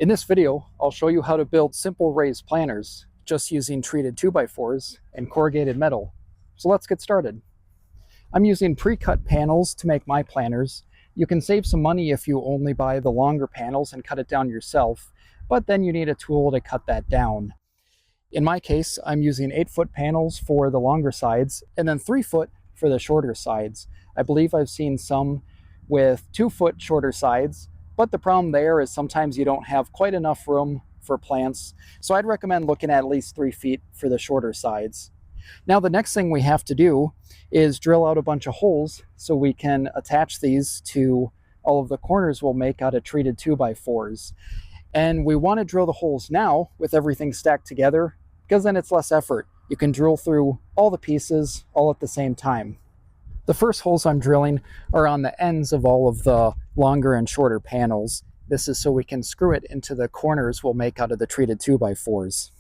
In this video, I'll show you how to build simple raised planters just using treated 2x4s and corrugated metal. So let's get started. I'm using pre-cut panels to make my planters. You can save some money if you only buy the longer panels and cut it down yourself, but then you need a tool to cut that down. In my case, I'm using 8-foot panels for the longer sides and then 3-foot for the shorter sides. I believe I've seen some with 2-foot shorter sides, but the problem there is sometimes you don't have quite enough room for plants. So I'd recommend looking at least 3 feet for the shorter sides. Now the next thing we have to do is drill out a bunch of holes so we can attach these to all of the corners we'll make out of treated 2x4s. And we want to drill the holes now with everything stacked together because then it's less effort. You can drill through all the pieces all at the same time. The first holes I'm drilling are on the ends of all of the longer and shorter panels. This is so we can screw it into the corners we'll make out of the treated 2x4s.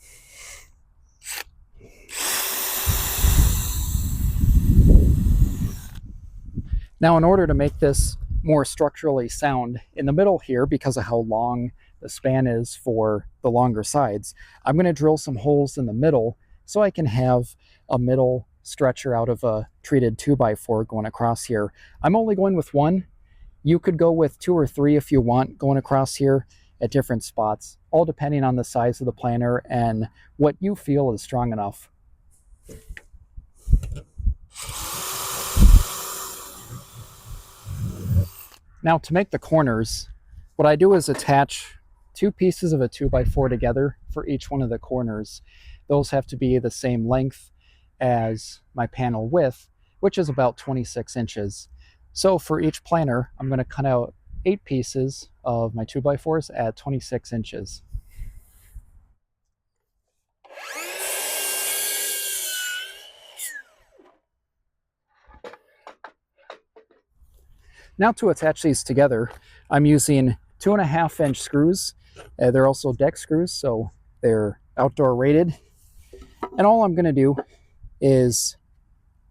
Now, in order to make this more structurally sound, in the middle here, because of how long the span is for the longer sides, I'm going to drill some holes in the middle so I can have a middle stretcher out of a treated 2x4 going across here. I'm only going with one. You could go with 2 or 3 if you want going across here at different spots, all depending on the size of the planter and what you feel is strong enough. Now to make the corners, what I do is attach 2 pieces of a 2x4 together for each one of the corners. Those have to be the same length as my panel width, which is about 26 inches. So for each planter, I'm going to cut out 8 pieces of my 2x4s at 26 inches. Now to attach these together, I'm using 2.5-inch screws. They're also deck screws, so they're outdoor rated. And all I'm going to do is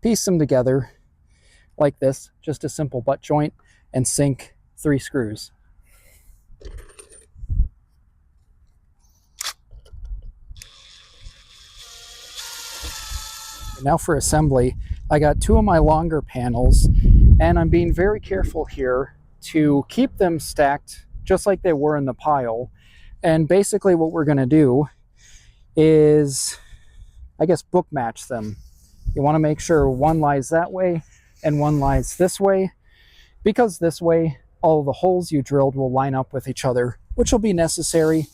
piece them together like this, just a simple butt joint, and sink 3 screws. Now for assembly, I got 2 of my longer panels, and I'm being very careful here to keep them stacked just like they were in the pile. And basically what we're going to do is, I guess, book match them. You want to make sure one lies that way and one lies this way, because this way all the holes you drilled will line up with each other, which will be necessary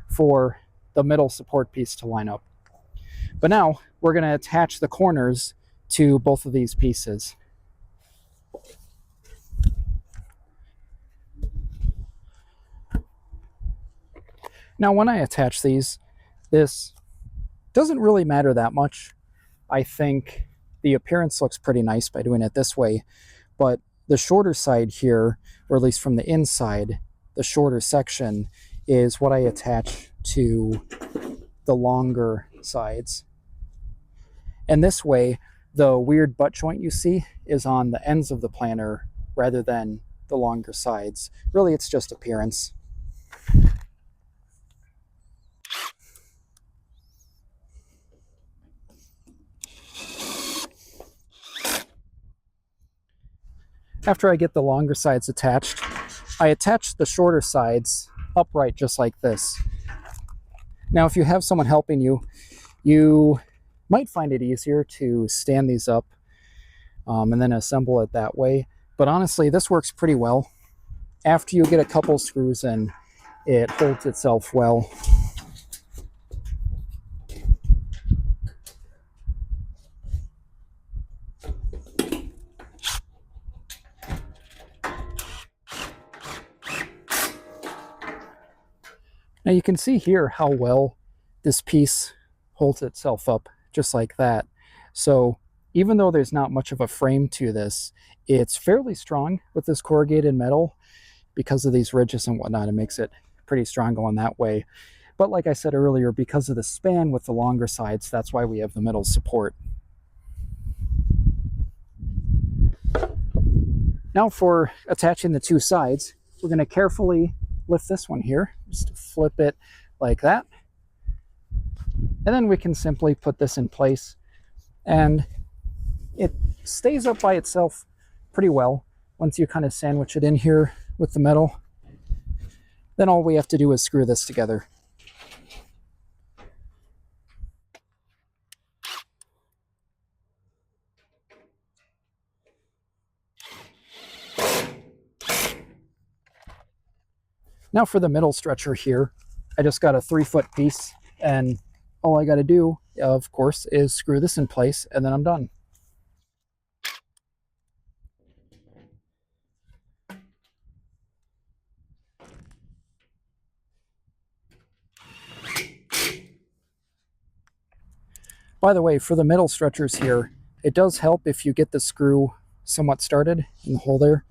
for the middle support piece to line up. But now we're going to attach the corners to both of these pieces. Now when I attach these, this doesn't really matter that much. I think the appearance looks pretty nice by doing it this way, but the shorter side here, or at least from the inside, the shorter section is what I attach to the longer sides. And this way, the weird butt joint you see is on the ends of the planter rather than the longer sides. Really, it's just appearance. After I get the longer sides attached, I attach the shorter sides upright just like this. Now, if you have someone helping you, you might find it easier to stand these up and then assemble it that way. But honestly, this works pretty well. After you get a couple screws in, it holds itself well. Now you can see here how well this piece holds itself up just like that. So even though there's not much of a frame to this, it's fairly strong with this corrugated metal because of these ridges and whatnot. It makes it pretty strong going that way. But like I said earlier, because of the span with the longer sides, that's why we have the middle support. Now for attaching the 2 sides, we're going to carefully lift this one here Just flip it like that. And then we can simply put this in place, and it stays up by itself pretty well once you kind of sandwich it in here with the metal. Then all we have to do is screw this together. Now for the middle stretcher here, I just got a 3-foot piece, and all I got to do, of course, is screw this in place, and then I'm done. By the way, for the middle stretchers here, it does help if you get the screw somewhat started in the hole there,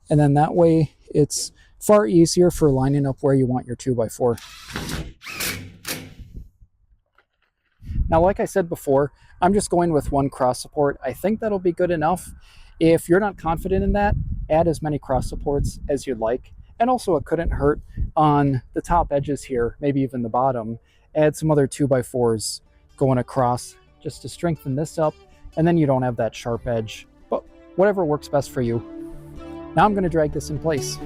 and then that way it's far easier for lining up where you want your 2x4. Now, like I said before, I'm just going with 1 cross support. I think that'll be good enough. If you're not confident in that, add as many cross supports as you'd like. And also, it couldn't hurt on the top edges here, maybe even the bottom, add some other 2x4s going across just to strengthen this up, and then you don't have that sharp edge. But whatever works best for you. Now I'm going to drag this in place.